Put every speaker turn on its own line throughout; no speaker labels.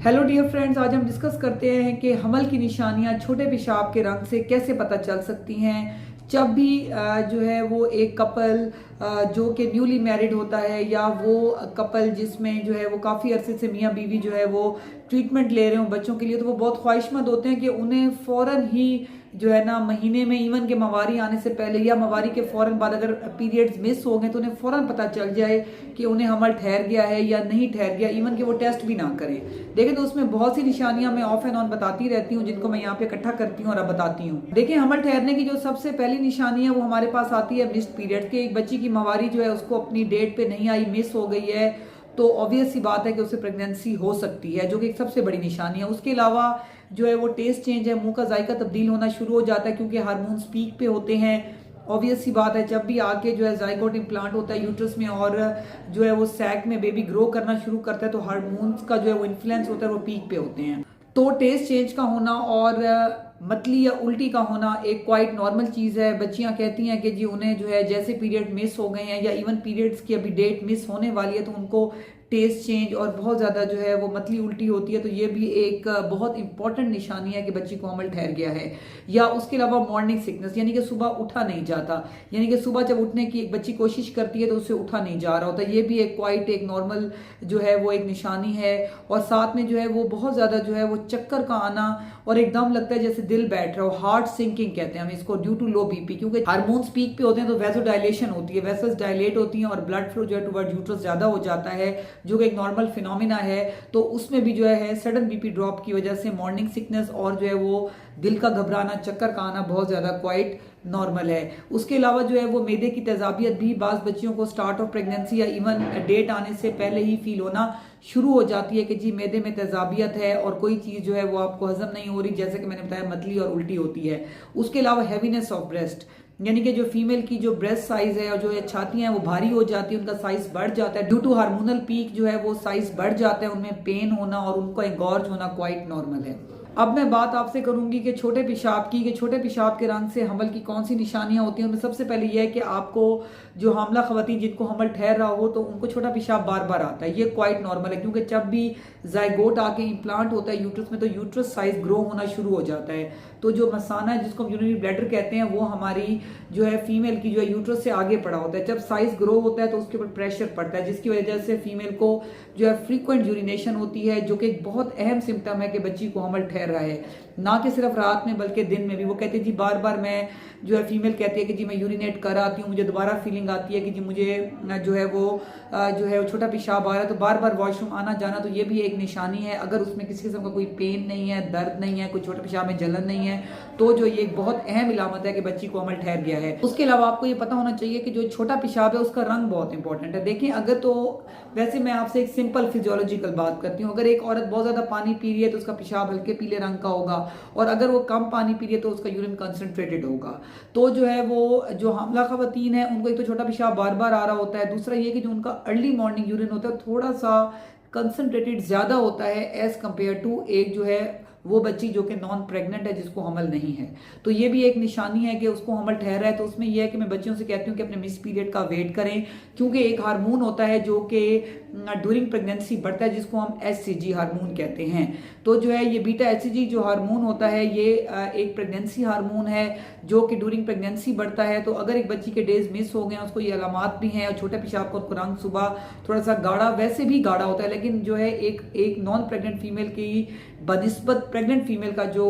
Hello dear friends, आज हम discuss करते हैं कि हमल की निशानियां छोटे पेशाब के रंग से कैसे पता चल सकती हैं। जब भी जो है वो एक कपल जो कि न्यूली मैरिड होता है या वो कपल जिसमें जो है वो काफ़ी अरसे से मियाँ बीवी जो है वो ट्रीटमेंट ले रहे हो बच्चों के लिए, तो वो बहुत ख्वाहिशमंद होते हैं कि उन्हें फ़ौरन ही जो है ना महीने में इवन के मवारी आने से पहले या मवारी के फ़ौरन बाद अगर पीरियड्स मिस हो गए तो उन्हें फ़ौरन पता चल जाए कि उन्हें हमल ठहर गया है या नहीं ठहर गया, इवन कि वो टेस्ट भी ना करें। देखिए तो उसमें बहुत सी निशानियां मैं ऑफ एंड ऑन बताती रहती हूँ, जिनको मैं यहाँ पे इकट्ठा करती हूँ और अब बताती हूँ। देखिए हमल ठहरने की जो सबसे पहली निशानी है वो हमारे पास आती है मिस्ड पीरियड के। एक बच्ची की मवारी जो है उसको अपनी डेट पे नहीं आई, मिस हो गई है, तो ऑब्वियस सी बात है कि उसे प्रेगनेंसी हो सकती है, जो कि एक सबसे बड़ी निशानी है। उसके अलावा जो है वो टेस्ट चेंज है, मुंह का जायका तब्दील होना शुरू हो जाता है क्योंकि हार्मोन्स पीक पे होते हैं। ऑब्वियस सी बात है जब भी आके जो है जाइगोट इम्प्लांट होता है यूट्रस में और जो है वो सैक में बेबी ग्रो करना शुरू करता है, तो हार्मोन्स का जो है वो इन्फ्लुएंस होता है, वो पीक पे होते हैं। तो टेस्ट चेंज का होना और मतली या उल्टी का होना एक क्वाइट नॉर्मल चीज़ है। बच्चियां कहती हैं कि जी उन्हें जो है जैसे पीरियड मिस हो गए हैं या इवन पीरियड्स की अभी डेट मिस होने वाली है तो उनको टेस्ट चेंज और बहुत ज़्यादा जो है वो मतली उल्टी होती है, तो ये भी एक बहुत इंपॉर्टेंट निशानी है कि बच्ची को हमल ठहर गया है। या उसके अलावा मॉर्निंग सिकनेस, यानी कि सुबह उठा नहीं जाता, यानी कि सुबह जब उठने की एक बच्ची कोशिश करती है तो उससे उठा नहीं जा रहा होता, ये भी एक क्वाइट एक नॉर्मल जो है वो एक निशानी है। और साथ में जो है वो बहुत ज़्यादा जो है वो चक्कर का आना और एकदम लगता है जैसे दिल बैठ रहा हो, हार्ट सिंकिंग कहते हैं हम इसको, ड्यू टू लो बीपी, क्योंकि हार्मोन्स पीक पे होते हैं तो वेसोडाइलेशन होती है, वेसल्स डायलेट होती हैं और ब्लड फ्लो जो है टुवर्ड यूट्रस ज़्यादा हो जाता है, जो कि एक नॉर्मल फिनोमिना है। तो उसमें भी जो है सडन बीपी ड्रॉप की वजह से मॉर्निंग सिकनेस और जो है वो दिल का घबराना, चक्कर का आना बहुत ज़्यादा क्वाइट नॉर्मल है। उसके अलावा जो है वो मैदे की तेजाबियत भी बाज़ बच्चियों को स्टार्ट ऑफ प्रेगनेंसी या इवन डेट आने से पहले ही फील होना शुरू हो जाती है कि जी मैदे में तेजाबियत है और कोई चीज़ जो है वो आपको हजम नहीं हो रही, जैसे कि मैंने बताया मतली और उल्टी होती है। उसके अलावा हैवीनेस ऑफ ब्रेस्ट, यानी कि जो फीमेल की जो ब्रेस्ट साइज है और जो ये छातियां हैं वो भारी हो जाती है, उनका साइज बढ़ जाता है ड्यू टू हार्मोनल पीक, जो है वो साइज बढ़ जाता है, उनमें पेन होना और उनको एंगॉर्ज होना क्वाइट नॉर्मल है। अब मैं बात आपसे करूंगी कि छोटे पेशाब की, कि छोटे पेशाब के रंग से हमल की कौन सी निशानियां होती हैं। उनमें सबसे पहले यह है कि आपको जो हामला खवातीन जिनको हमल ठहर रहा हो तो उनको छोटा पेशाब बार बार आता है, ये क्वाइट नॉर्मल है, क्योंकि जब भी जाइगोट आके इम्प्लांट होता है यूट्रस में तो यूट्रस साइज ग्रो होना शुरू हो जाता है। तो जो मसाना है जिसको हम यूरिनरी ब्लैडर कहते हैं वो हमारी जो है फीमेल की जो है यूट्रस से आगे पड़ा होता है। जब साइज ग्रो होता है तो उसके ऊपर प्रेशर पड़ता है, जिसकी वजह से फीमेल को जो है फ्रीक्वेंट यूरिनेशन होती है, जो कि एक बहुत अहम सिम्टम है कि बच्ची को हमल ठहर रहा है, ना कि सिर्फ रात में बल्कि दिन में भी। वो कहते हैं जी बार बार मैं जो है फीमेल कहती है कि जी मैं यूरिनेट कर आती हूँ, मुझे दोबारा फीलिंग आती है कि जी मुझे जो है वो छोटा पेशाब आ रहा है, तो बार बार वॉशरूम आना जाना, तो ये भी एक निशानी है। अगर उसमें किसी किस्म का कोई पेन नहीं है, दर्द नहीं है, कोई छोटे पेशाब में जलन नहीं है, तो जो ये एक बहुत अहम इलामत है कि बच्ची को हमल ठहर गया है। उसके अलावा आपको ये पता होना चाहिए कि जो छोटा पेशाब है उसका रंग बहुत इंपॉर्टेंट है। देखिए अगर तो वैसे मैं आपसे एक सिंपल फिजियोलॉजिकल बात करती हूँ, अगर एक औरत बहुत ज्यादा पानी पी रही है तो उसका पेशाब हल्के पीले रंग का होगा, और अगर वो कम पानी पी रही है तो उसका यूरिन कंसंट्रेटेड होगा। तो जो है वो जो हामला खवातीन है उनको एक तो छोटा पेशाब बार बार आ रहा होता है, दूसरा ये कि जो उनका अर्ली मॉर्निंग यूरिन होता है थोड़ा सा कंसंट्रेटेड ज्यादा होता है एज कंपेयर टू एक जो है वो बच्ची जो कि नॉन प्रेग्नेंट है, जिसको हमल नहीं है। तो ये भी एक निशानी है कि उसको हमल ठहरा है। तो उसमें यह है कि मैं बच्चियों से कहती हूँ कि अपने मिस पीरियड का वेट करें, क्योंकि एक हार्मोन होता है जो कि ड्यूरिंग प्रेगनेंसी बढ़ता है, जिसको हम HCG हार्मोन कहते हैं। तो जो है ये बीटा HCG जो हार्मोन होता है ये एक प्रेगनेंसी हार्मोन है जो कि ड्यूरिंग प्रेगनेंसी बढ़ता है। तो अगर एक बच्ची के डेज मिस हो गए उसको ये अलामात भी हैं, और छोटे पेशाब का उसको रंग सुबह थोड़ा सा गाढ़ा, वैसे भी गाढ़ा होता है, लेकिन जो है एक नॉन प्रेग्नेंट फीमेल की बनिस्बत प्रेग्नेंट फीमेल का जो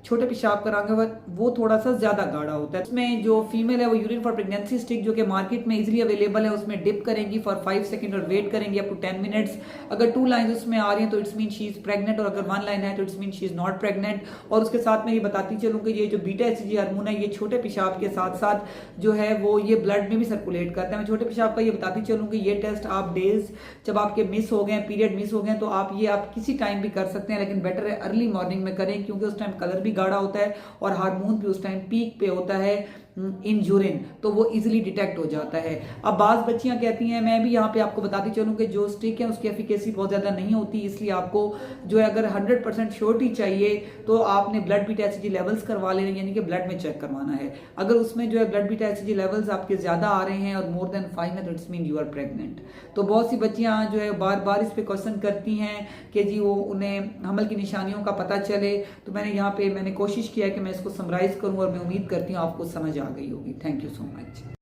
छोटे पेशाब का रंग है वो थोड़ा सा ज्यादा गाढ़ा होता है। इसमें जो फीमेल है वो यूरिन फॉर प्रेगनेंसी स्टिक जो कि मार्केट में इजीली अवेलेबल है उसमें डिप करेंगी फॉर 5 सेकंड और वेट करेंगी अप टू 10 मिनट्स। अगर 2 लाइंस उसमें आ रही हैं तो it's mean she is pregnant, और अगर 1 लाइन है तो it's mean she is not pregnant. और उसके साथ में ये बताती चलूँ कि ये जो बीटा HCG हार्मोन है ये छोटे पेशाब के साथ साथ जो है वो ये ब्लड में भी सर्कुलेट करता है। मैं छोटे पेशाब का ये बताती चलूँ कि ये टेस्ट आप डेज जब आपके मिस हो गए, पीरियड मिस हो गए, तो आप किसी टाइम भी कर सकते हैं, लेकिन बेटर है अर्ली मॉर्निंग में करें, क्योंकि उस टाइम कलर भी गाढ़ा होता है और हार्मोन भी उस टाइम पीक पे होता है। इन यूरिन, तो वो इजीली डिटेक्ट हो जाता है। अब बाज़ बच्चियां कहती हैं, मैं भी यहाँ पे आपको बताती चलूँ कि जो स्टिक है उसकी एफिकेसी बहुत ज़्यादा नहीं होती, इसलिए आपको जो है अगर 100% श्योरिटी चाहिए तो आपने ब्लड बीटा एचजी लेवल्स करवा लेने, यानी कि ब्लड में चेक करवाना है। अगर उसमें जो है ब्लड बीटा एचजी लेवल्स आपके ज़्यादा आ रहे हैं और मोर देन 5 है तो it's mean you are pregnant. तो बहुत सी बच्चियां जो है बार बार इस पे क्वेश्चन करती हैं कि जी वो उन्हें हमल की निशानियों का पता चले। तो मैंने कोशिश किया कि मैं इसको समराइज करूं और मैं उम्मीद करती हूँ आपको समझ आ गई होगी। Thank you so much.